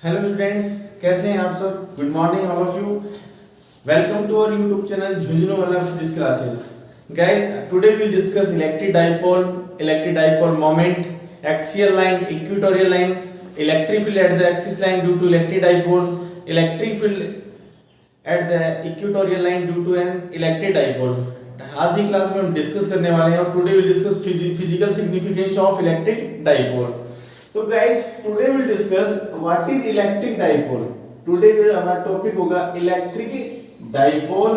Hello students, कैसे हैं आप सब। Good morning all of you. Welcome to our YouTube channel Jhunjhunuwala physics classes. Guys, today we will discuss electric dipole moment, axial line, equatorial line, electric field at the axis line due to electric dipole, electric field at the equatorial line due to an electric dipole. आज की class में हम discuss करने वाले हैं और today we will discuss physical significance of electric dipole. तो guys, today we will discuss what is electric dipole. Today हमारा टॉपिक होगा electric dipole.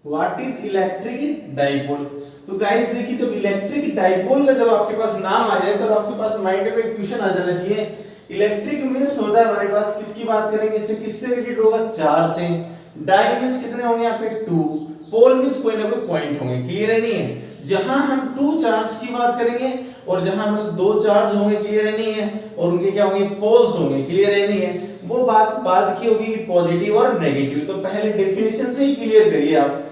What is electric dipole. तो गाइस देखिए, जब इलेक्ट्रिक डाइपोल का जब आपके पास नाम आ जाए तब आपके पास माइंड में क्वेश्चन आ जाना चाहिए। इलेक्ट्रिक मींस होता है हमारे पास, किसकी बात करेंगे, इससे किससे रिलेटेड होगा, चार्ज से। डाई मींस कितने होंगे यहाँ पे, 2। पोल मींस कोई ना कोई पॉइंट होंगे। क्लियर है नहीं है। जहां हम 2 चार्ज की बात करेंगे और जहां मतलब 2 चार्ज होंगे, क्लियर है नहीं है, और उनके क्या होंगे, पोल्स होंगे। क्लियर है नहीं है। वो बात बाद की होगी पॉजिटिव और नेगेटिव। तो पहले डेफिनेशन से ही क्लियर करिए आप।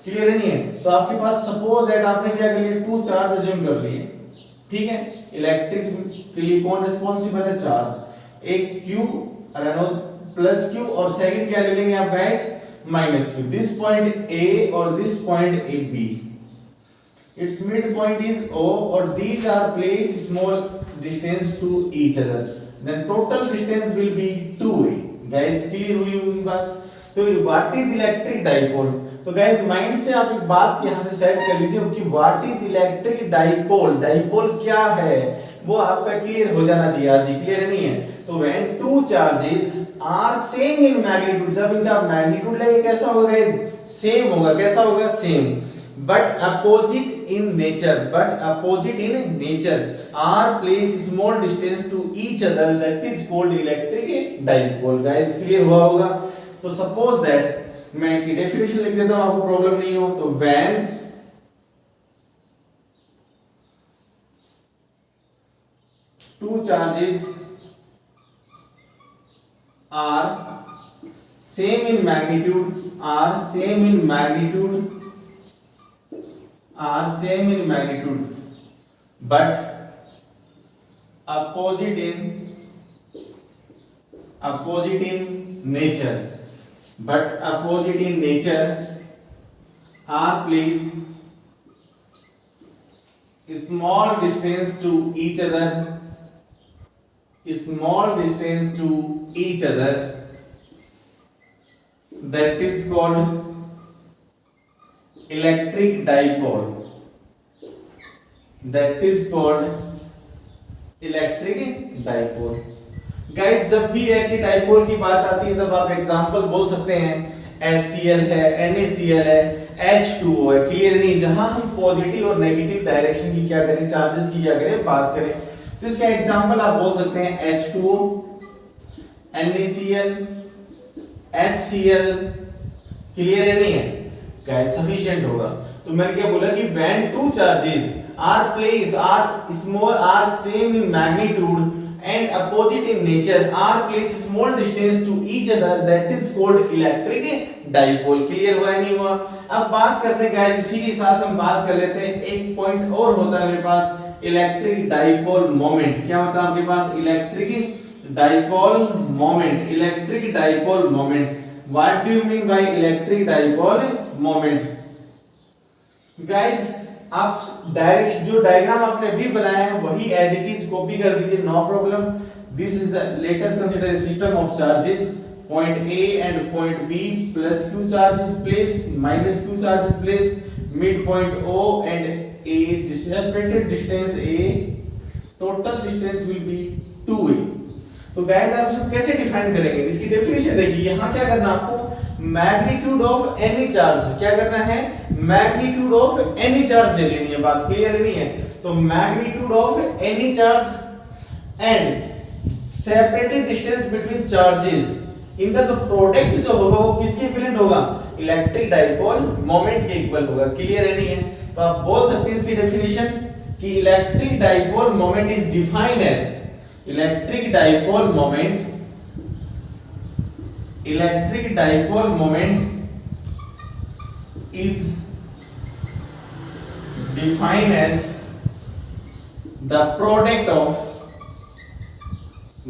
क्लियर है नहीं है। तो आपके पास सपोज दैट आपने क्या कर लिया, 2 चार्ज अज्यूम कर लिए। ठीक है। इलेक्ट्रिक के लिए कौन रिस्पांसिबल है, चार्ज। एक Q प्लस Q और सेकंड क्या ले लेंगे आप guys, minus Q। This point A और this point A B, its midpoint is O और these are placed small distance to each other, then total distance will be 2a। guys clear हुई होगी बात। तो व्हाट इज इलेक्ट्रिक डाइपोल। तो guys mind से आप एक बात यहां से सेट कर लीजिए कि what is electric dipole. Dipole क्या है वो आपका क्लियर हो जाना चाहिए आज ही। क्लियर नहीं है। तो when 2 charges are same in magnitude, जब इनका मैग्नीट्यूड लेंगे कैसा होगा गाइस, सेम होगा। कैसा होगा, same. but opposite in nature are placed small distance to each other, that is called electric dipole। guys clear हुआ होगा। तो suppose that मैं इसकी डेफिनेशन लिख देता हूं, आपको प्रॉब्लम नहीं हो। तो when 2 charges are same in magnitude, but opposite in nature, are placed small distance to each other, that is called electric dipole। Guys जब भी इलेक्ट्रिक डाइपोल की बात आती है तब आप एग्जांपल बोल सकते हैं, HCl है, NaCl है, H2O है। क्लियर नहीं। जहां हम पॉजिटिव और नेगेटिव डायरेक्शन की क्या करें, चार्जेस की क्या करें, बात करें। तो इसका एग्जांपल आप बोल सकते हैं H2O, NaCl, HCl। क्लियर है नहीं है गाइस, सफिशिएंट होगा। तो मैंने क्या बोला कि when 2 charges are same in magnitude and opposite in nature are placed small distance to each other, that is called electric dipole। Clear हुआ नहीं हुआ। अब बात करते हैं गाइस, इसी के साथ हम बात कर लेते हैं। एक पॉइंट और होता है मेरे पास, इलेक्ट्रिक डाइपोल मोमेंट। क्या होता है आपके पास, electric dipole moment. What do you mean by electric dipole moment? Guys, आप डायरेक्ट जो डायग्राम आपने भी बनाया है वही एज इट इज कॉपी कर दीजिए, no problem. This is the latest consider system of charges. Point A and point B plus Q charges placed, minus Q charges placed, midpoint O and A, separated distance A, total distance will be 2a। तो guys आप इसको कैसे define करेंगे, इसकी definition देखिए। यहां क्या करना आपको, मैग्नीट्यूड ऑफ एनी चार्ज, क्या करना है, मैग्नीट्यूड ऑफ एनी चार्ज ले लेनी है। बात क्लियर नहीं है। तो magnitude of any charge and separated distance between charges, इनका जो प्रोडक्ट जो होगा वो किसके इक्विवेलेंट होगा, इलेक्ट्रिक डाइपोल मोमेंट के इक्वल होगा। क्लियर है नहीं है। तो आप बोल सकते हैं इसकी डेफिनेशन कि electric dipole moment is defined as electric dipole moment is defined as the product of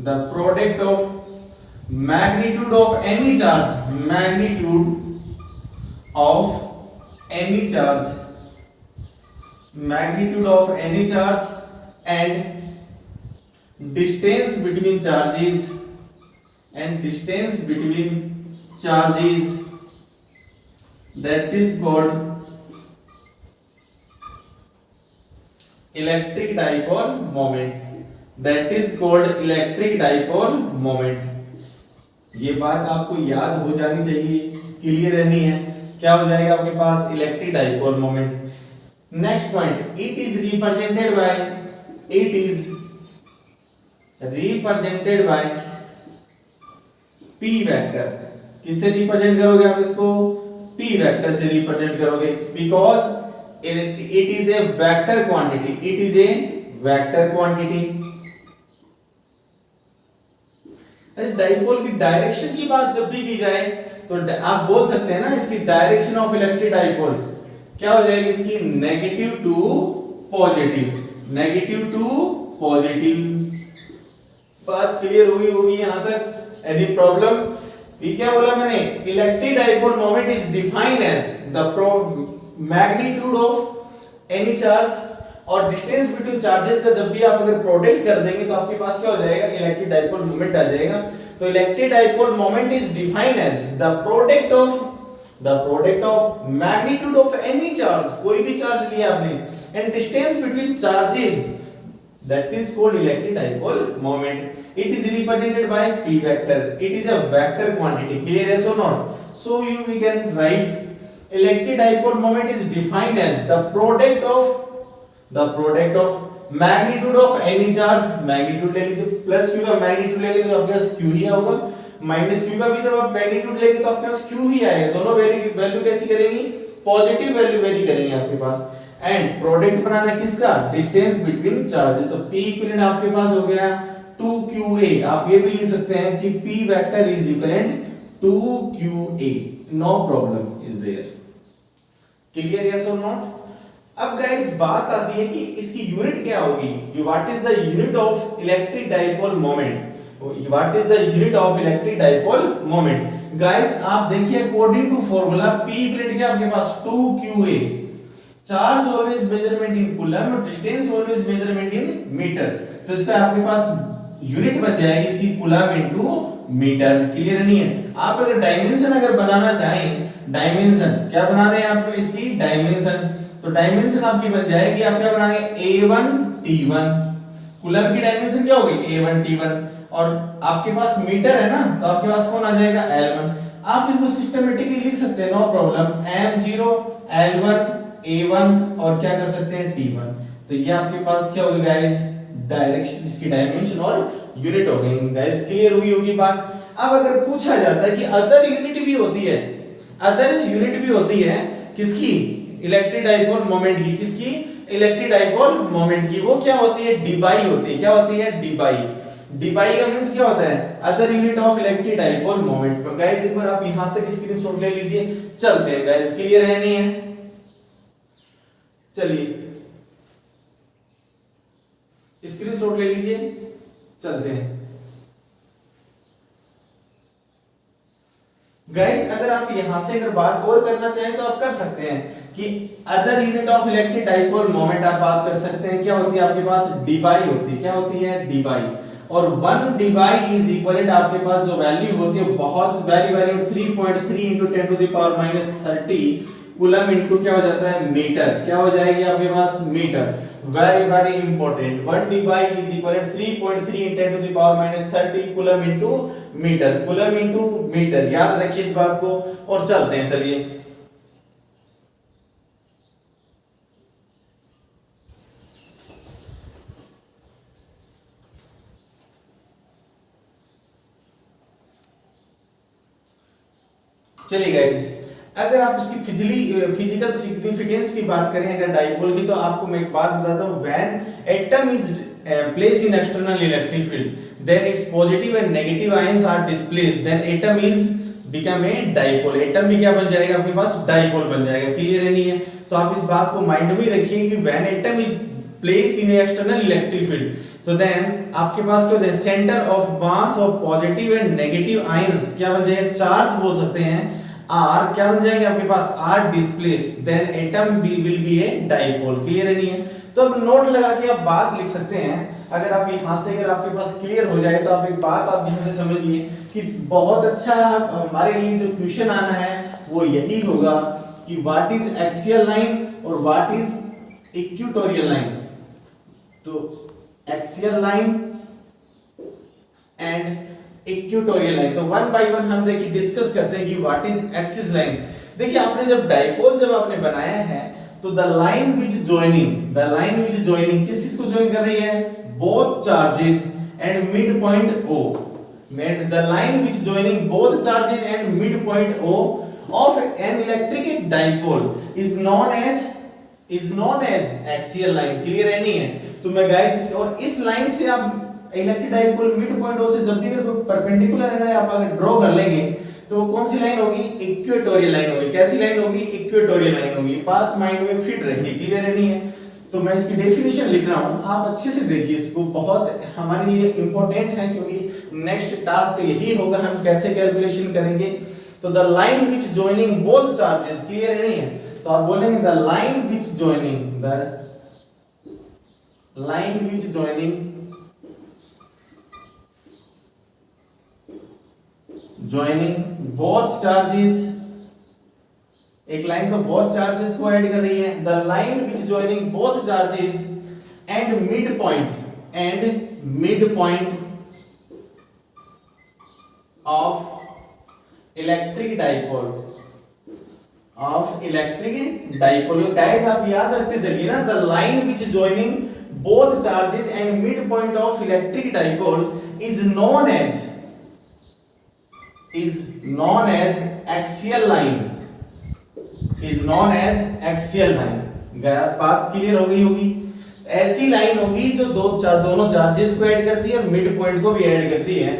the product of magnitude of any charge, magnitude of any charge, magnitude of any charge and distance between charges, and distance between charges, that is called electric dipole moment, that is called electric dipole moment। ये बात आपको याद हो जानी चाहिए, clear रहनी है। क्या हो जाएगा आपके पास electric dipole moment. Next point, it is represented by, it is represented by P vector. किससे रिप्रेजेंट करोगे आप इसको? पी वेक्टर से रिप्रेजेंट करोगे, because it is a vector quantity, it is a vector quantity। Dipole की direction की बात जब भी की जाए तो आप बोल सकते हैं ना, इसकी डायरेक्शन ऑफ इलेक्ट्रिक डाइपोल क्या हो जाएगी इसकी? Negative to positive, negative to positive. बात क्लियर हुई होगी यहां तक? Any problem? ये क्या बोला मैंने? Electric dipole moment is defined as the magnitude of any charge और डिस्टेंस बिटवीन चार्जेस का जब भी आप अगर प्रोडक्ट कर देंगे तो आपके पास क्या हो जाएगा? इलेक्ट्रिक डाइपोल मोमेंट आ जाएगा। तो electric dipole moment is defined as the product of magnitude of any charge, कोई भी चार्ज लिया आपने, and distance between charges, that is called electric dipole moment। it is represented by p vector, it is a vector quantity। clear, yes or not? so we can write electric dipole moment is defined as the product of magnitude of any charge, magnitude ले लीजिए, plus q का magnitude लेंगे तो आपके पास q ही आएगा, minus q का भी जब आप मैग्नीट्यूड लेंगे तो आपके पास q ही आएगा। दोनों वैल्यू कैसी करेंगी? पॉजिटिव वैल्यू वेरी करेंगे आपके पास। एंड प्रोडक्ट बनाना किसका? Distance between charges. तो P इक्विवेलेंट आपके पास हो गया 2QA। आप ये भी लिख सकते हैं कि P vector is equivalent 2QA। No problem is there. Clear, yes और नॉट? अब गाइस बात आती है कि इसकी यूनिट क्या होगी? What is the unit of electric dipole moment? What is the unit of electric dipole moment? Guys आप देखिए according to formula P equivalent क्या आपके पास 2QA। Charge always measurement in coulomb और distance always measurement in metre. तो इसका आपके पास unit बन जाएगी इसकी कूलम इनटू मीटर। क्लियर नहीं है? आप अगर डायमेंशन अगर बनाना चाहें, डायमेंशन क्या बना रहे हैं आप इसकी? डायमेंशन। तो डायमेंशन आपकी बन जाएगी, आप क्या बनाएंगे? A1 T1। कूलम की डायमेंशन क्या होगी? A1 T1। और आपके पास मीटर है ना, तो आपके पास कौन आ जाएगा? L1। आप इनको सिस्टमैटिकली लिख सकते हैं, no problem. M0 L1 A1 और क्या कर सकते हैं? T1। तो ये आपके पास क्या होगा गाइस? डायरेक्शन, इसकी डायमेंशन और यूनिट हो गई। गाइस क्लियर हुई होगी बात? अब अगर पूछा जाता है कि अदर यूनिट भी होती है, अदर यूनिट भी होती है किसकी? इलेक्ट्रिक डाइपोल मोमेंट की। किसकी? इलेक्ट्रिक डाइपोल मोमेंट की। वो क्या होती है? डीबाई होती है। क्या होती है? डीबाई। डीबाई का मींस क्या होता है? Other unit of electric dipole moment. Guys एक बार आप यहां तक स्क्रीनशॉट ले लीजिए। चलते हैं गाइस, क्लियर है नहीं है? चलिए स्क्रीनशॉट ले लीजिए, चलते हैं। गाइस अगर आप यहां से अगर बात और करना चाहें तो आप कर सकते हैं कि other unit of electric dipole moment आप बात कर सकते हैं। क्या होती है आपके पास? डीबाई होती है। क्या होती है? डीबाई। और 1 डीबाई इज इक्वल आपके पास जो वैल्यू होती है बहुत वेरी वेरी 3.3 × 10⁻30 कूलम इनटू क्या हो जाता है? मीटर। क्या हो जाएगी आपके पास? Metre. Very very important. 1 debye is equal 3.3 × 10⁻30 coulomb into metre. Coulomb into metre, याद रखिए इस बात को। और चलते हैं, चलिए चलिए गाइस, अगर आप इसकी फिजिकल सिग्निफिकेंस की बात करें अगर डाइपोल की, तो आपको मैं एक बात बताता हूं। When atom is placed in external electric field, then its positive and negative ions are displaced, then atom is become a dipole। Atom भी क्या बन जाएगा आपके पास? डाइपोल बन जाएगा। क्लियर है नहीं है? तो आप इस बात को माइंड में रखिए कि when atom is place in external electric field, तो देन आपके पास क्या हो जाए, centre of mass of positive and negative ions क्या बन जाएगा, चार्ज बोल सकते हैं, आर क्या बन जाएंगे आपके पास, are displace, then atom will be a dipole. Clear है नहीं है? तो अब नोट लगा के आप बात लिख सकते हैं। अगर आप यहां से अगर आपके पास क्लियर हो जाए तो आप एक बात आप यहां से समझिए कि बहुत अच्छा हमारे लिए जो क्वेश्चन आना है वो यही होगा कि व्हाट इज एक्सियल लाइन और व्हाट इज इक्वेटोरियल लाइन। तो axial line and equatorial line, तो वन बाय वन हम देखिए डिस्कस करते हैं कि व्हाट इज एक्सिस लाइन। देखिए आपने जब डाइपोल जब आपने बनाया है तो द लाइन विच जॉइनिंग किस चीज को ज्वाइन कर रही है, both charges and mid point O, the line which joining both charges and mid point O of an electric dipole is known as axial line। Clear है नहीं है? तो मैं गाइस और इस लाइन से आप electric dipole mid point O से जब भी अगर परपेंडिकुलर है ना आप अगर ड्रॉ कर लेंगे तो कौन सी लाइन होगी, इक्वेटोरियल लाइन होगी। कैसी लाइन होगी, इक्वेटोरियल लाइन होगी। बात माइंड में फिट रखिए। क्लियर है नहीं है? तो मैं इसकी डेफिनेशन लिख रहा हूं, आप अच्छे से देखिए इसको, बहुत हमारे लिए इंपॉर्टेंट है क्योंकि नेक्स्ट टास्क यही होगा हम कैसे कैलकुलेशन करेंगे। तो the line which joining both charges, clear है नहीं है? तो आप बोलेंगे the line which joining both charges, एक लाइन तो बोथ चार्जेस को ऐड कर रही है, the line which joining both charges and mid point of electric dipole. Guys आप याद रखते चलिए ना, the line which joining both charges and mid point of electric dipole is known as axial line, बात clear हो गई होगी। ऐसी लाइन होगी जो दोनों चार्जेस को ऐड करती है और मिड पॉइंट को भी ऐड करती है,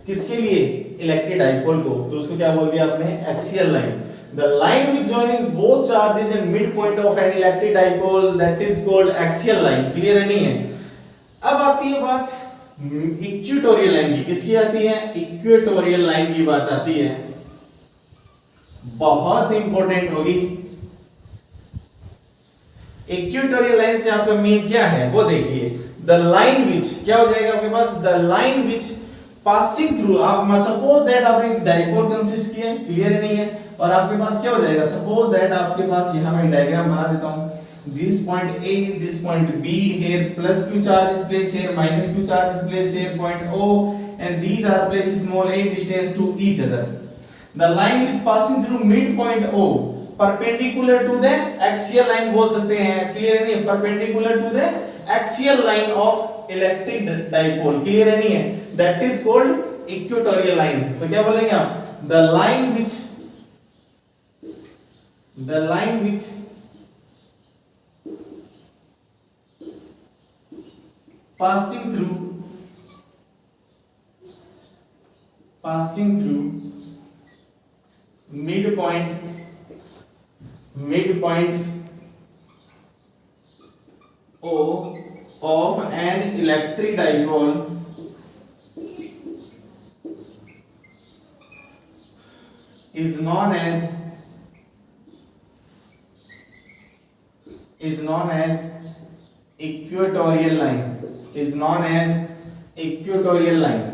किसके लिए, इलेक्ट्रिक डाइपोल को। तो उसको क्या बोल दिया आपने, axial line. The line which joining both charges and mid point of an electric dipole that is called axial line. Clear है नहीं है? अब आती है बात इक्वेटोरियल लाइन की। किसकी आती है, इक्वेटोरियल लाइन की बात आती है, बहुत इंपॉर्टेंट होगी। इक्वेटोरियल लाइन से आपका मीन क्या है वो देखिए, द लाइन विच क्या हो जाएगा आपके पास, the line which passing through, आप सपोज दैट आपने डाइपोल कंसिस्ट किया है, क्लियर है नहीं है, और आपके पास क्या हो जाएगा, सपोज दैट आपके पास यहां मैं डायग्राम बना देता हूं, this point A, this point B, here plus q charge is placed here, minus q charge is placed here, point O, and these are placed small a distance to each other. The line is passing through midpoint O, perpendicular to the axial line बोल सकते हैं, clear है नहीं, perpendicular to the axial line of electric dipole, clear है नहीं है, that is called equatorial line। तो क्या बोलेंगे आप, the line which passing through midpoint O of an electric dipole is known as equatorial line, is known as equatorial line।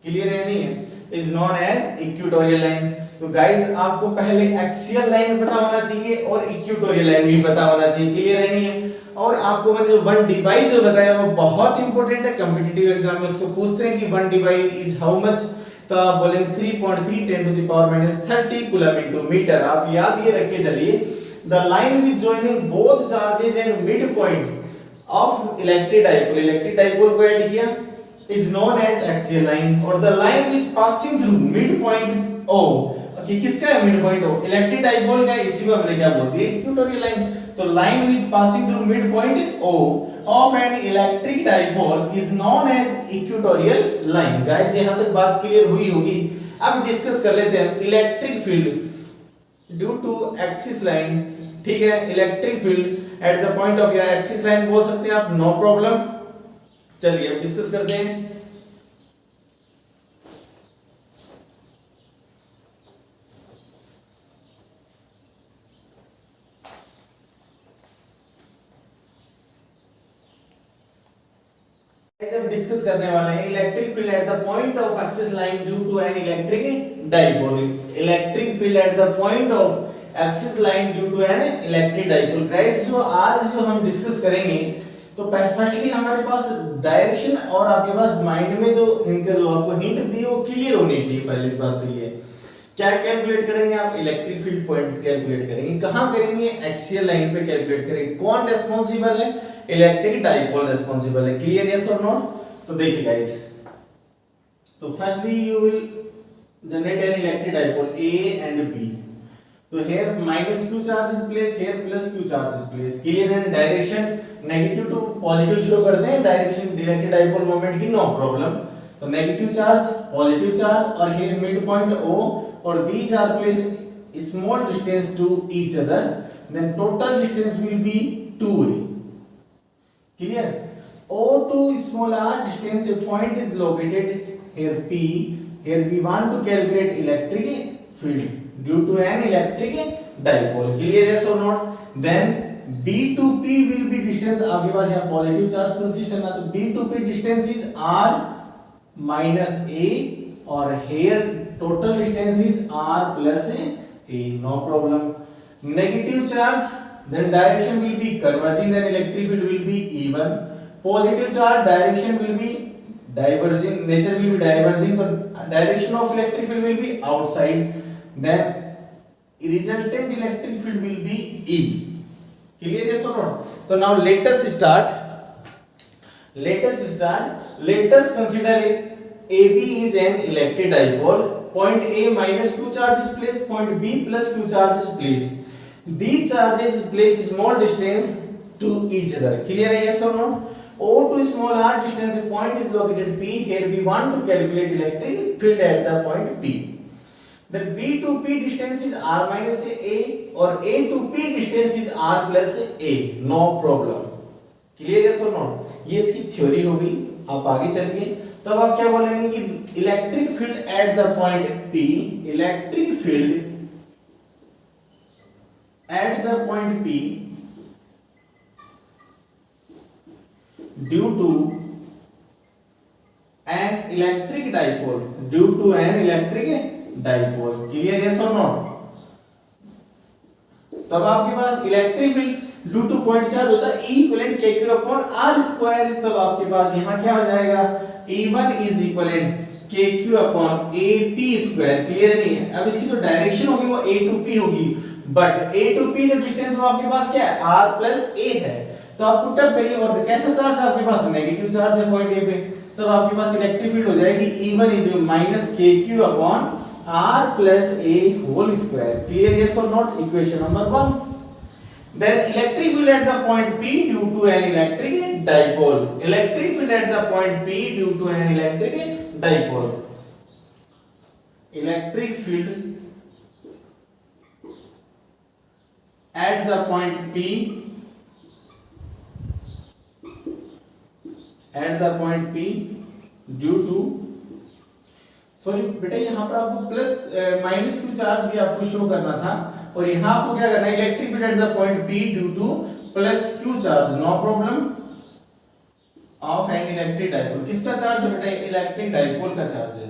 Clear है नहीं है, is known as equatorial line। तो guys आपको पहले एक्सियल लाइन पता होना चाहिए और इक्वेटोरियल लाइन भी पता होना चाहिए, क्लियर है नहीं है। और आपको मैंने जो वन डिवाइस जो बताया वो बहुत इंपॉर्टेंट है, कॉम्पिटिटिव एग्जाम में उसको पूछते हैं कि one device is how much, तो आप बोलेंगे 3.3 10 to the power minus 30 coulomb into metre. आप याद ये रख के चलिए, the line which joining both charges and midpoint of electric dipole को ऐड किया is known as axial line, और the line which passing through midpoint O, कि किसका है midpoint O, इलेक्ट्रिक डाइपोल का, इसी को हमने क्या बोल दिया, इक्वेटोरियल लाइन। तो line which passing through midpoint O of an electric dipole is known as equatorial line। Guys यहां तक बात क्लियर हुई होगी। अब डिस्कस कर लेते हैं electric field due to axis line, ठीक है, electric field at the point of या एक्सिस लाइन बोल सकते हैं आप, नो प्रॉब्लम। चलिए अब डिस्कस करते हैं। जब डिस्कस करने वाले हैं electric field at the point of axis line due to an electric dipole. Electric field at the point of axis line due to an electric dipole. Guys जो आज जो हम डिस्कस करेंगे, तो फर्स्टली हमारे पास डायरेक्शन और आपके पास माइंड में जो इनके जो आपको हिंट दी वो क्लियर होनी चाहिए। पहली बात तो ये क्या कैलकुलेट करेंगे आप, इलेक्ट्रिक फील्ड पॉइंट कैलकुलेट करेंगे। कहां करेंगे, एक्सियल लाइन पे कैलकुलेट करेंगे। कौन रिस्पांसिबल है, इलेक्ट्रिक डाइपोल रिस्पांसिबल है। क्लियर, यस और नॉट? तो देखिए गाइस, तो firstly you will generate N electric dipole A and B। तो here minus q charge is placed, here plus q charge is placed। Clear है? Direction negative to positive show करते हैं direction electric dipole moment की, no problem. तो negative charge, positive charge और here mid point O और these are placed small distance to each other, then total distance will be 2a। clear? O to small r distance a point is located here P, here we want to calculate electric field due to an electric dipole। clear, yes or not? then B to P will be distance, आपके पास यहाँ positive charge consider करना, तो B to P distance is r minus a और here total distance is r plus a, no problem। negative charge, then direction will be converging, then electric field will be even। positive charge, direction will be diverging, nature will be diverging, so direction of electric field will be outside, then resultant electric field will be E। clear, yes or not? so now let us consider AB is an electric dipole, point A minus q charge is placed, point B plus q charge is placed, these charges is placed small distance to each other। clear है, yes or not? O to small r distance a point is located P, here we want to calculate electric field at the point P। then B to P distance is r minus a और A to P distance is r plus a, no problem। clear, yes or not? ये इसकी theory हो गई। आप आगे चलिए, तब आप क्या बोलेंगे कि electric field at the point P, electric field at the point P due to an electric dipole, due to an electric dipole. Clear, yes और नॉट? तब आपके पास electric field due to point charge होता है E equivalent KQ upon R square. तब आपके पास यहां क्या हो जाएगा, E1 is equivalent KQ upon AP square. Clear नहीं है? अब इसकी जो डायरेक्शन होगी वो A to P होगी, बट A to P जो डिस्टेंस वो आपके पास क्या है, R plus A है। तो आप पुट अप करिए, और कैसा चार्ज है आपके पास, नेगेटिव चार्ज है पॉइंट A पे। तब आपके पास इलेक्ट्रिक फील्ड हो जाएगी E1 is minus KQ upon R plus A whole square। clear, yes or not? equation number 1। then electric field at the point P due to an electric dipole, electric field at the point P due to an electric dipole, electric field at the point P due to, sorry बेटा यहाँ पर आपको plus minus q charge भी आपको show करना था, और यहाँ आपको क्या करना है, electric field at the point P due to plus q charge, no problem, of an electric dipole. किसका चार्ज है बेटा, इलेक्ट्रिक डाइपोल का चार्ज है,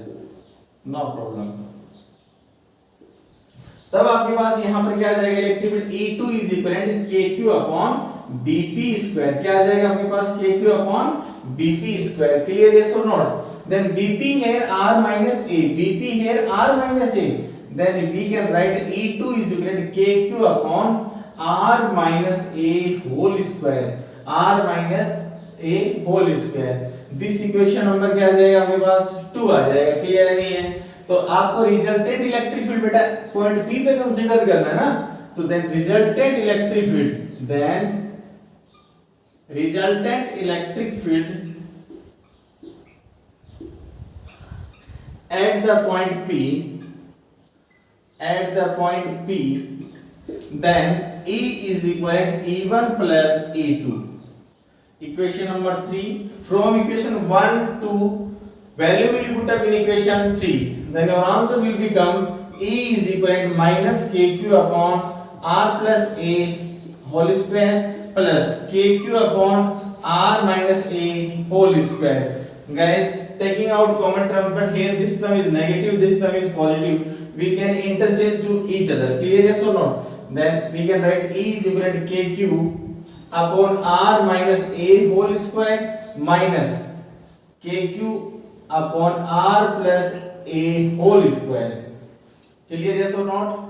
नो प्रॉब्लम। तब आपके पास यहाँ पर क्या आ जाएगा, electric field E2 is equivalent KQ upon BP square. क्या आ जाएगा आपके पास, KQ upon BP square. Clear, yes और not? then BP here R minus A, BP here R minus A, then we can write E2 is equal to KQ upon R minus A whole square, R minus A whole square। this equation number क्या आ जाएगा हमारे पास, 2 आ जाएगा। Clear नहीं है? तो आपको resultant electric field बेटा पॉइंट P पे कंसीडर करना है ना, तो then resultant electric field, then resultant electric field at the point P then E is equivalent E1 plus E2. Equation number 3. From equation 1 to value will be put up in equation 3. Then your answer will become E is equivalent minus KQ upon R plus A whole square plus KQ upon R minus A whole square. Guys, taking out common term, but here this term is negative, this term is positive. We can interchange to each other. Clear, yes or no? Then we can write E is equal to KQ upon R minus A whole square minus KQ upon R plus A whole square. Clear, yes or not?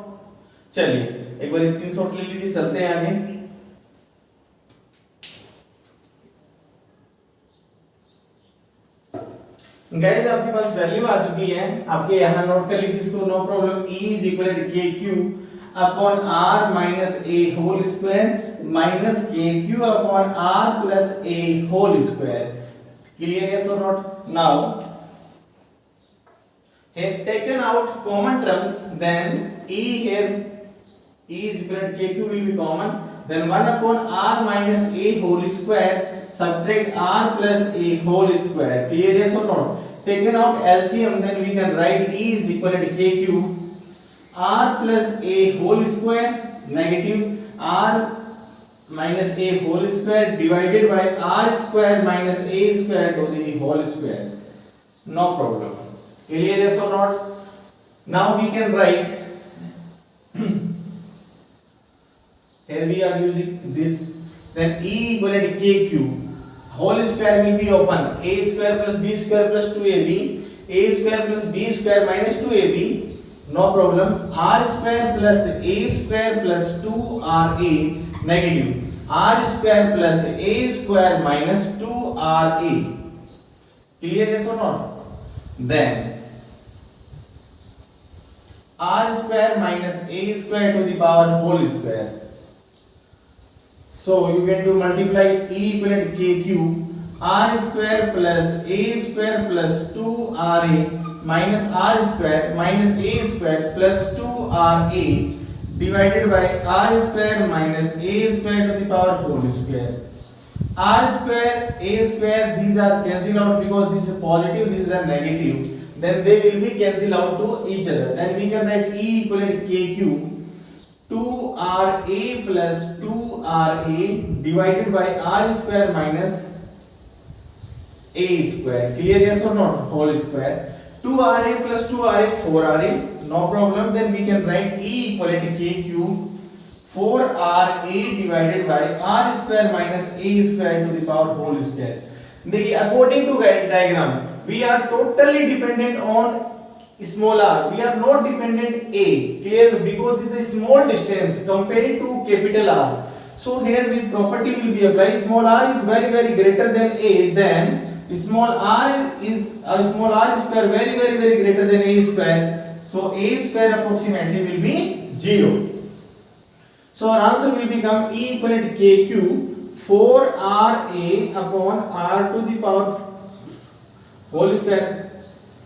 चलिए एक बार screenshot ले लीजिए, चलते हैं आगे. Guys आपके पास value आ चुकी है, आपके यहां नोट कर लीजिए इसको, no problem. E is equal to KQ upon R minus A whole square minus KQ upon R plus A whole square. Clear, yes और not? Now have taken out common terms, then E here E is equal to KQ will be common, then 1 upon R minus A whole square subtract R plus A whole square. Clear, yes or not? Taken out LCM, then we can write E is equal to KQ R plus A whole square negative R minus A whole square divided by R square minus A square to the whole square. No problem. Clear, yes or not? Now we can write here we are using this, then E equal to KQ whole square will be open, A square plus B square plus 2AB, A square plus B square minus 2AB, no problem. R square plus A square plus 2RA negative, R square plus A square minus 2RA. Clear, yes or not? Then R square minus A square to the power whole square. So you can do multiply E equal to KQ R square plus A square plus 2RA minus R square minus A square plus 2RA divided by R square minus A square to the power whole square. R square, A square, these are cancelled out because this is positive, this is a negative. Then they will be cancelled out to each other. Then we can write E equal to KQ 2RA plus 2RA divided by R square minus A square. Clear, yes or not? Whole square. 2RA plus 2RA 4RA. No problem. Then we can write E equal to KQ 4RA divided by R square minus A square to the power whole square. देखिए according to diagram we are totally dependent on small r, we are not dependent A. Clear, because this is a small distance compared to capital R. So here the property will be applied, small r is very greater than A, then small r square very greater than A square. So A square approximately will be 0. So our answer will become E equal to KQ 4RA upon R to the power whole square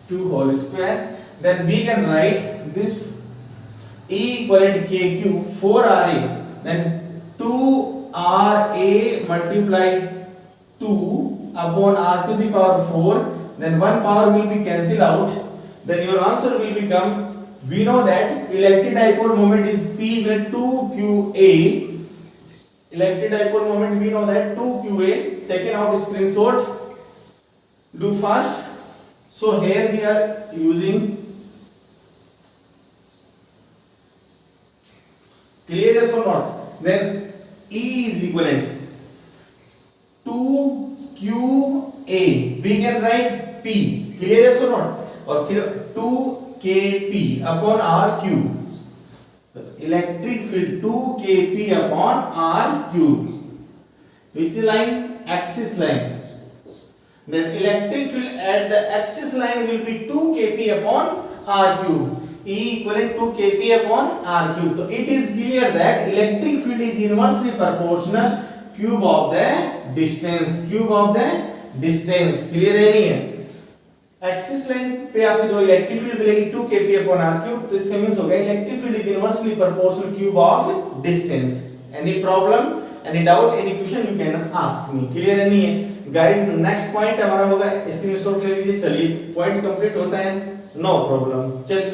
2 whole square. Then we can write this E equal to KQ 4RA, then 2RA multiplied 2 upon R to the power 4, then one power will be cancelled out. Then your answer will become, we know that electric dipole moment is P equal to 2QA. Electric dipole moment we know that 2QA. Taken out screenshot. Do fast. So here we are using, clear, yes or not? Then E is equivalent to QA. We can write P. Clear, yes or not? और फिर 2kP upon R cube. Electric field 2kP upon R cube. Which line? Axis line. Then electric field at the axis line will be 2kP upon R cube. E equivalent to kP upon R cube. So it is clear that electric field is inversely proportional cube of the distance. Cube of the distance. Clear है नहीं है? Axis line पे आपको जो electric field मिलेगी 2 kp upon r cube, तो इसका means हो गया electric field is inversely proportional cube of distance. Any problem, any doubt, any question you can ask me. Clear है नहीं है गाइस? नेक्स्ट पॉइंट हमारा होगा, स्क्रीनशॉट ले लीजिए। चलिए पॉइंट कंप्लीट होता है, नो प्रॉब्लम। चलिए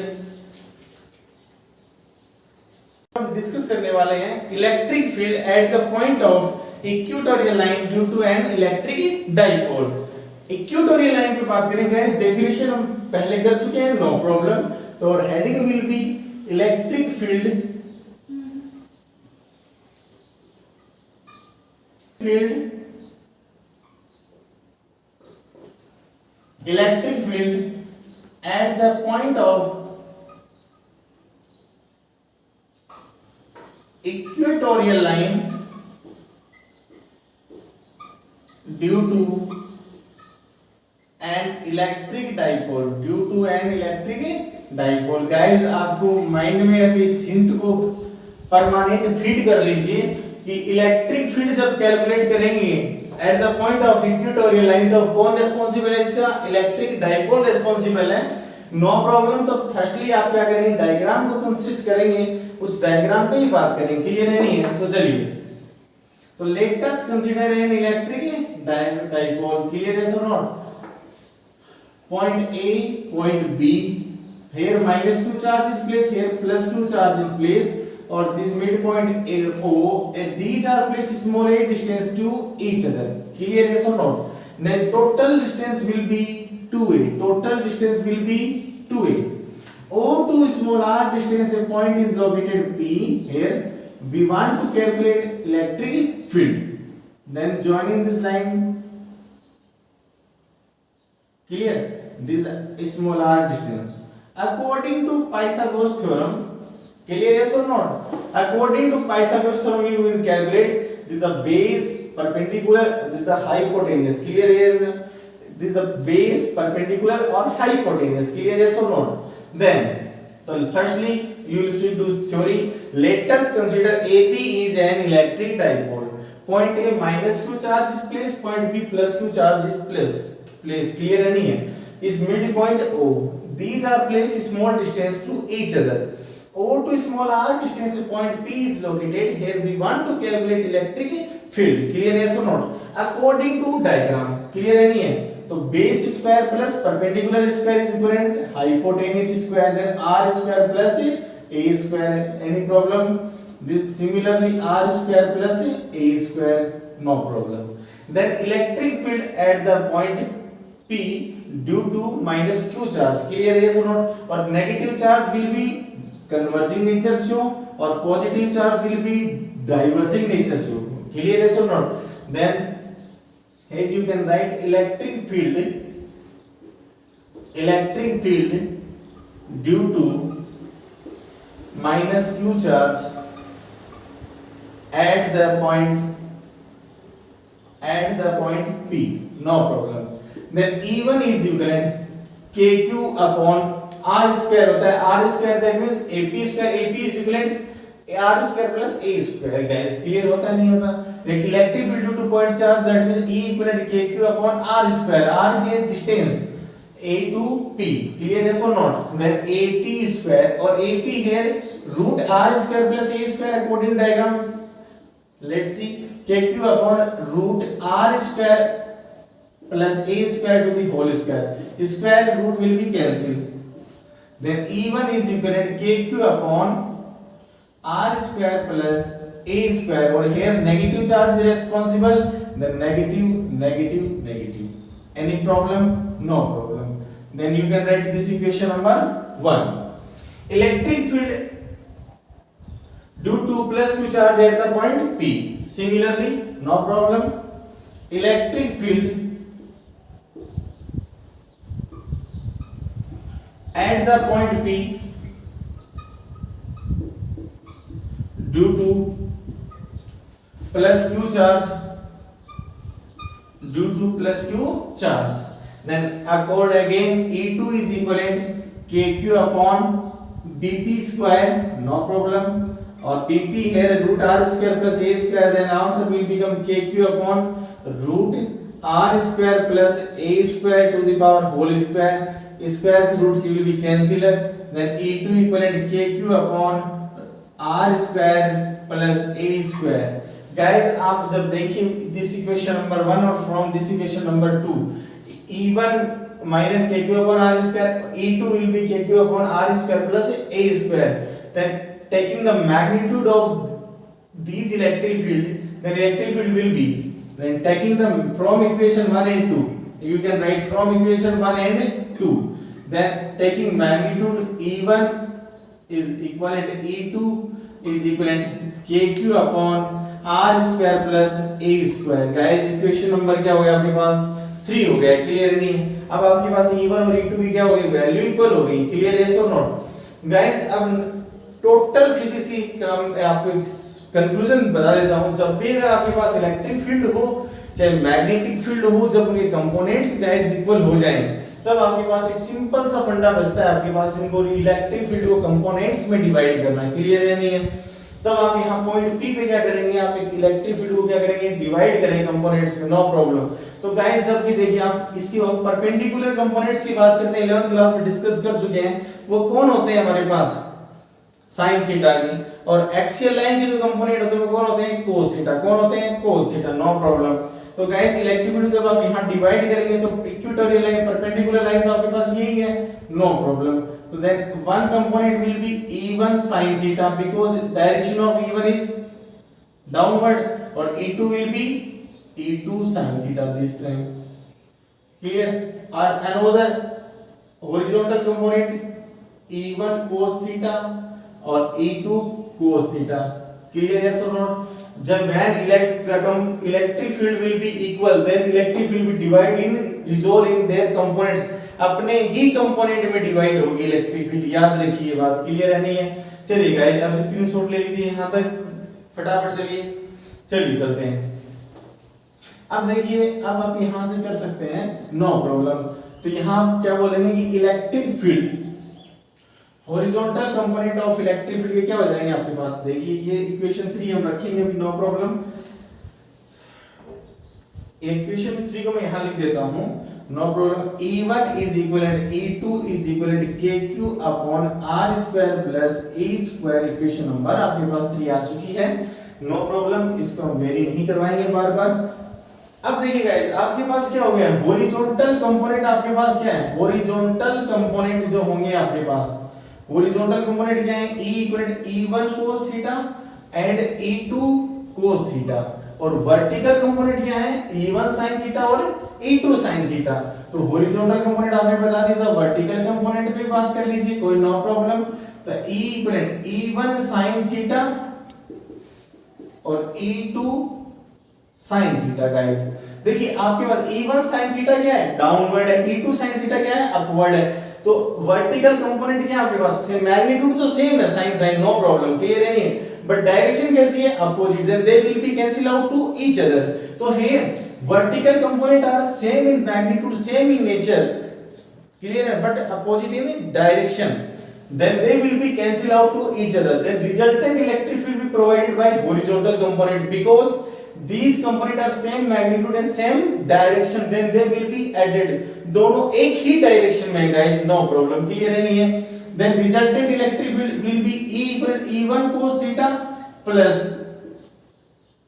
हम डिस्कस करने वाले हैं electric field at the point of equatorial line due to an electric dipole. Equatorial line की बात करेंगे, डेफिनेशन हम पहले कर चुके हैं, नो प्रॉब्लम। तो और heading will be electric field electric field at the point of equatorial line due to an electric dipole, due to an electric dipole। Guys आपको माइंड में अभी इस हिंट को परमानेंट फीड कर लीजिए कि इलेक्ट्रिक फील्ड जब कैलकुलेट करेंगे at the point of equatorial line, तो कौन रिस्पांसिबल है इसका? इलेक्ट्रिक डाइपोल रिस्पांसिबल है। No problem. तो फर्स्टली आप क्या करेंगे, डायग्राम को कंसिस्ट करेंगे, उस डायग्राम पे ही बात करेंगे। क्लियर है नहीं है? तो चलिए, तो let us consider an electric dipole. Clear है sir not? Point A, point B, here -2 charge is placed, here +2 charge is placed, or this midpoint O, and these are placed small a distance to each other. Clear, yes or not? Then total distance will be 2a. Total distance will be 2a. O to small r distance a point is located P. Here we want to calculate electric field. Then joining this line. Clear? This small r distance. According to Pythagoras theorem, clear, yes or not? According to Pythagoras theorem, you will calculate this is the base perpendicular, this is the hypotenuse. Clear here? This is the base perpendicular or hypotenuse. Clear, yes or not? Then, so firstly, you will do theory. Let us consider AP is an electric dipole. Point A -2 charge is placed, point B +2 charge is placed. Clear है नहीं है? Is midpoint O. These are placed small distance to each other. O to small r distance point P is located. Here we want to calculate electric field. Clear, yes or not? According to diagram. Clear है नहीं है? तो base square plus perpendicular square is equivalent hypotenuse square, then r square plus a square. Any problem? This similarly r square plus a square, no problem. Then electric field at the point P due to -2 charge. Clear, yes or not? और negative charge will be converging nature show और positive charge will be diverging nature show. Clear, yes or not? Then here you can write electric field due to -q charge at the point P. No problem. Then E1 is equivalent KQ upon R square होता है, R square that means AP square, AP is equivalent R square plus A square. Guys clear होता है नहीं होता? Like electric field due to point charge, that means E equivalent KQ upon R square. R here distance A to P. Clear, yes or not? Then AP square or AP here root R square plus A square according to diagram. Let's see, KQ upon root R square plus a square to the whole square. Square root will be cancelled. Then E1 is equivalent KQ upon R square plus a square. Or here negative charge is responsible. Then negative. Any problem? No problem. Then you can write this equation number 1. Electric field due to +2 charge at the point P. Similarly, no problem. Electric field at the point P due to +q charge, then accord again E2 is equivalent KQ upon BP square, no problem, or BP here root R square plus A square, then answer will become KQ upon root r square plus a square to the power whole square, square root will be cancelled, then e2 equivalent kq upon r square plus a square. Guys आप जब देखिए this equation number 1 और from this equation number 2, e1 minus kq upon r square, e2 will be kq upon r square plus a square. Then taking the magnitude of these electric field, then electric field will be, then taking them from equation 1 and 2, you can write from equation 1 and 2, then taking magnitude e1 is equivalent e2 is equivalent kq upon r square plus a square. Guys equation number क्या हो गया आपके पास 3 हो गया, clear नहीं? अब आपके पास e1 और e2 की क्या हो गई, वैल्यू इक्वल हो गई, क्लियर यस और नॉट? गाइस अब टोटल फिजिक्स का आपको कंक्लूजन बता देता हूं, जब भी अगर आपके पास इलेक्ट्रिक फील्ड हो चाहे मैग्नेटिक फील्ड हो, जब उनके कंपोनेंट्स गाइस इक्वल हो जाएं तब आपके पास एक सिंपल सा फंडा बचता है, आपके पास इनको इलेक्ट्रिक फील्ड को कंपोनेंट्स में डिवाइड करना है, क्लियर है नहीं है? तब आप यहाँ पॉइंट P पे क्या करेंगे, आप एक इलेक्ट्रिक फील्ड को क्या करेंगे, डिवाइड करेंगे कंपोनेंट्स में, नो प्रॉब्लम। तो गाइस जब भी देखिए आप इसकी परपेंडिकुलर कंपोनेंट्स की बात करते हैं 11th क्लास में डिस्कस कर चुके हैं, वो कौन होते हैं हमारे पास, साइन थीटा के, और एक्सियल लाइन के जो कंपोनेंट होते हैं वो कौन होते हैं, कोस थीटा, कौन होते हैं, कोस थीटा, नो प्रॉब्लम। तो गाइस इलेक्ट्रिक फील्ड जब आप यहाँ डिवाइड करेंगे तो इक्वेटोरियल लाइन परपेंडिकुलर लाइन तो आपके पास यही है, नो प्रॉब्लम। तो then one component will be E1 sin theta because direction of E1 is downward, or E2 will be E2 sin theta this time, clear? Or another horizontal component E1 cos theta or E2 cos theta, clear yes or not? जब when electric field will be equal, then electric field will divide in resolve in their components, अपने ही component में divide होगी electric field, याद रखिए बात, clear है नहीं है? चलिए गाइस अब स्क्रीनशॉट ले लीजिए यहां तक फटाफट, चलिए चलते हैं। अब देखिए अब आप यहां से कर सकते हैं, नो प्रॉब्लम। तो यहां आप क्या बोलेंगे कि electric field, horizontal component of electric field के क्या हो जाएंगे आपके पास, देखिए ये इक्वेशन 3 हम रखेंगे अभी, नो प्रॉब्लम। इक्वेशन 3 को मैं यहां लिख देता हूं, no problem. E1 is equivalent E2 is equivalent KQ upon R square plus A square, equation number आपके पास 3 आ चुकी है, नो प्रॉब्लम, इसको हम वेरी नहीं करवाएंगे बार बार। अब देखिए गाइस आपके पास क्या हो गया, हॉरिजॉन्टल कंपोनेंट आपके पास क्या है, हॉरिजॉन्टल कंपोनेंट जो होंगे आपके पास, हॉरिजॉन्टल कंपोनेंट क्या है, E equal E1 cos theta and E2 cos theta, और वर्टिकल कंपोनेंट क्या है, E1 sin थीटा और E2 sin थीटा। तो हॉरिजॉन्टल कंपोनेंट आपने बता दिया था, वर्टिकल कंपोनेंट पे बात कर लीजिए, कोई नो प्रॉब्लम। तो E equal E1 sin theta और E2 sin थीटा। गाइस देखिए आपके पास E1 sin थीटा क्या है, डाउनवर्ड है, E2 sin थीटा क्या है, अपवर्ड है। तो वर्टिकल कंपोनेंट क्या है आपके पास, से मैग्नीट्यूड तो सेम है, sign sign, no problem, clear है नहीं? बट डायरेक्शन कैसी है, opposite, then they will be cancel out to each other. तो here vertical component are same in magnitude, same in nature, clear है, but opposite in direction, then they will be cancel out to each other, then resultant electric field will be provided by horizontal component because these component are same magnitude and same direction, then they will be added, दोनों एक ही direction में, guys no problem, clear है नहीं है? then resultant electric field will be E equal E1 cos theta plus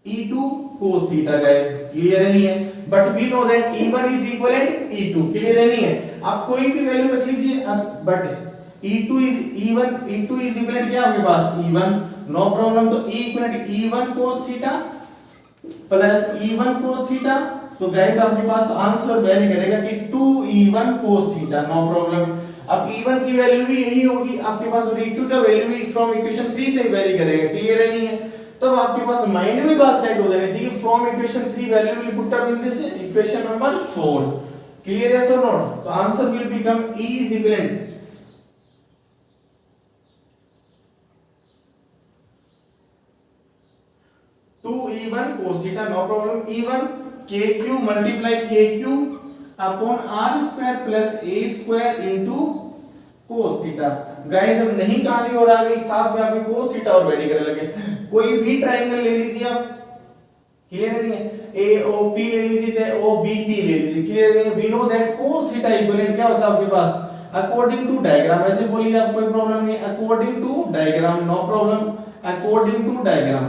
E2 cos theta, guys clear है नहीं है? But we know that E1 is equivalent E2, clear है नहीं है? आप कोई भी वैल्यू रख लीजिए, बट E2 is equivalent क्या आपके पास, E1, नो प्रॉब्लम। तो E equivalent E1 cos theta plus E1 cos theta, तो गाइस आपके पास आंसर वैरी करेगा कि 2E1 cos theta, no problem. अब E1 की वैल्यू भी यही होगी आपके पास, और E2 का वैल्यू भी फ्रॉम इक्वेशन 3 से वेरी करेगा, क्लियर है नहीं है? तब आपके पास माइंड में बात सेट हो जानी चाहिए, from equation 3 value will put up in this equation number 4, clear है सर नॉट? तो answer will become E is equivalent 2E1 cos theta, no problem। E1 KQ multiply KQ upon R square plus A square into cos theta. Guys अब नहीं कहानी और आ गई, साथ में आपके cos थीटा और वेरी करने लगे। कोई भी ट्रायंगल ले लीजिए आप, क्लियर है नहीं है? AOP ले लीजिए चाहे OBP ले लीजिए, क्लियर है? We know that cos theta equivalent क्या होता है आपके पास अकॉर्डिंग टू डायग्राम, ऐसे बोलिए आप कोई प्रॉब्लम नहीं, according to diagram no problem, according to diagram.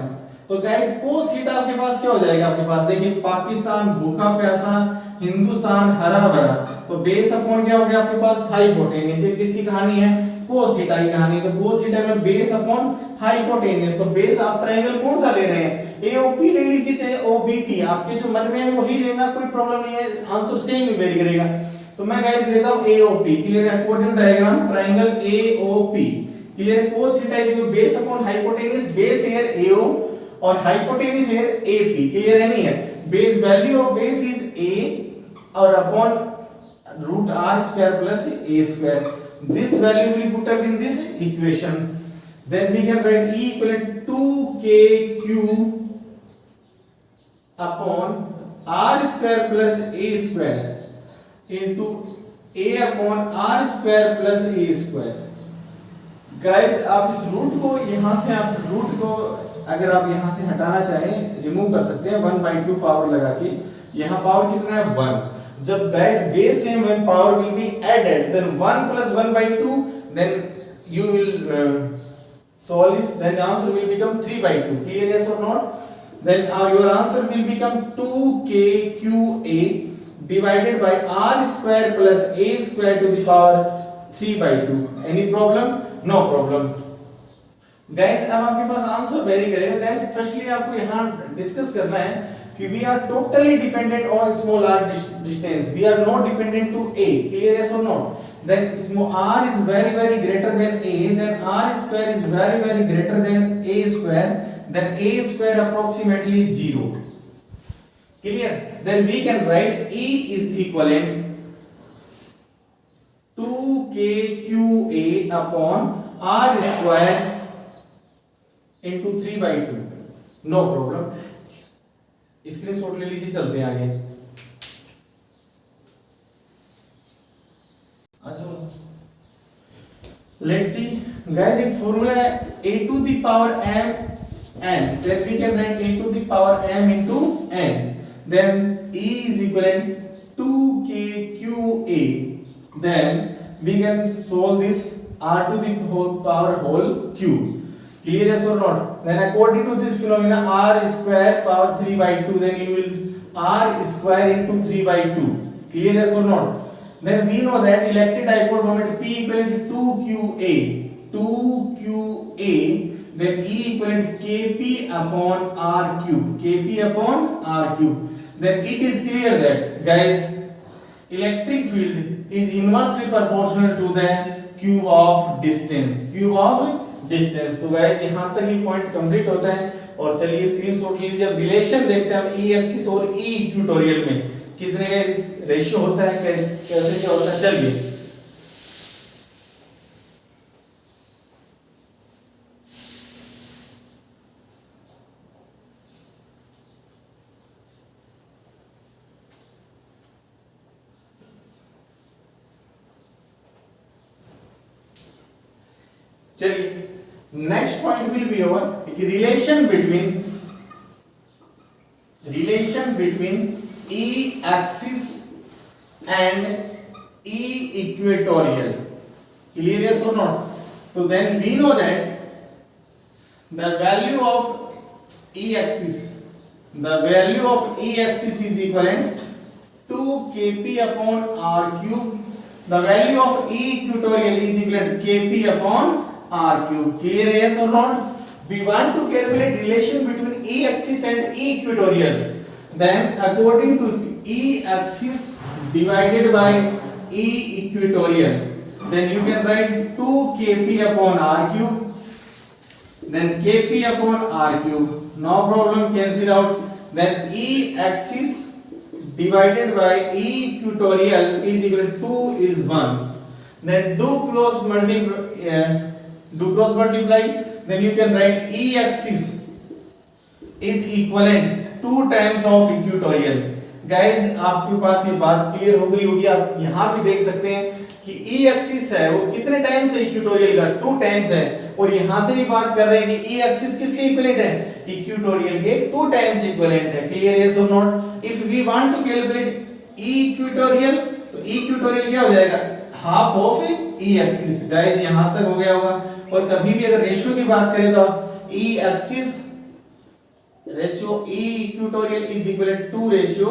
तो गाइस cos थीटा आपके पास क्या हो जाएगा, आपके पास देखिए पाकिस्तान भूखा प्यासा, हिंदुस्तान हरा भरा, तो बेस अपॉन क्या हो गया आपके पास हाइपोटेन्यूज। ये किसकी कहानी है, cos थीटा की कहानी। तो cos थीटा में बेस अपॉन हाइपोटेन्यूज, तो बेस आप ट्रायंगल कौन सा ले रहे हैं, AOP ले लीजिए चाहे OBP, आपके जो मन में है वही लेना, कोई प्रॉब्लम नहीं है, आंसर सेम ही वेरी करेगा। तो मैं गाइस लेता हूं AOP, क्लियर है? According diagram triangle AOP, clear है? cos theta is base upon hypotenuse, base here AO और हाइपोटेन्यूज हियर AP, क्लियर है? नहीं है, base value of base is A और upon root r square plus a square, this value will put up in this equation, then we can write E equal to 2kq upon r square plus a square into a upon r square plus a square। Guys आप इस root को यहां से, आप root को अगर आप यहां से हटाना चाहें रिमूव कर सकते हैं 1/2 पावर लगा के। यहां पावर कितना है 1, जब guys base same when power will be added then 1 plus 1/2, then you will solve this, then the answer will become 3/2, clear, yes or not? Then your answer will become 2kqa divided by r square plus a square to the power 3/2। any problem? no problem। Guys अब आपके पास answer very करेगा। Guys firstly आपको यहां discuss करना है कि we are totally dependent on small r distance, we are not dependent to a, clear, yes or not? Then small r is very greater than a, then r square is very greater than a square, then a square approximately 0, clear? Then we can write E is equivalent 2kqa upon r square into 3/2, no problem। Screenshot ले लीजिए, चलते हैं आगे। Let's see guys, एक formula है a to the power m n, then we can write a to the power m into n, then E is equivalent 2kqa, then we can solve this r to the power whole cube, clear, yes or not? Then according to this phenomena r square power 3/2, then you will r square into 3/2, clear, yes or not? Then we know that electric dipole moment P equivalent to 2qa, then E equivalent kp upon r cube, kp upon r cube। Then it is clear that guys electric field is inversely proportional to the cube of distance, cube of distance. तो guys यहां तक ये point complete होता है। और चलिए screenshot लीजिए, अब रिलेशन देखते हैं हम ई एक्सिस और ई इक्वेटोरियल में कितने का इस रेशियो होता है, कैसे क्या होता है। चलिए चलिए next point will be over relation between E axis and E equatorial, clear, yes और नॉट? तो then we know that the value of E axis is equivalent to kp upon r cube, the value of E equatorial is equivalent kp upon r cube, clear, yes or not? We want to calculate relation between e axis and e equatorial, then according to e axis divided by e equatorial, then you can write 2 kp upon r cube, then kp upon r cube, no problem, cancel out, then e axis divided by e equatorial is equal to 2 is 1, then do cross multiply, then you can write e axis is equivalent 2 times of equatorial, guys आपके पास ये बात clear हो गई होगी। आप यहाँ भी देख सकते हैं कि ई एक्सिस है वो कितने टाइम्स है इक्वेटोरियल का, 2 टाइम्स है। और यहाँ से भी बात कर रहे हैं कि ई एक्सिस किसके इक्विवेलेंट है, इक्वेटोरियल के 2 टाइम्स इक्विवेलेंट है। क्लियर यस और not? If we want to calculate E equatorial, तो ई इक्वेटोरियल क्या हो जाएगा, half of E axis. Guys यहाँ तक हो गया होगा। और कभी भी अगर रेशियो की बात करें तो E axis ratio E equatorial is equal to ratio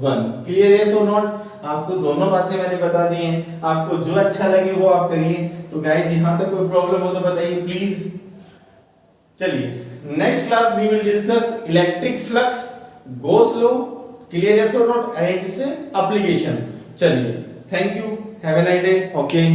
1। Clear yes और नॉट? आपको दोनों बातें मैंने बता दी हैं, आपको जो अच्छा लगे वो आप करिए। तो गाइस यहाँ तक कोई प्रॉब्लम हो तो बताइए प्लीज। चलिए next class we will discuss electric flux, Gauss law, clear yes और नॉट, एंड इट्स एप्लीकेशन। चलिए thank you, have a nice day, okay.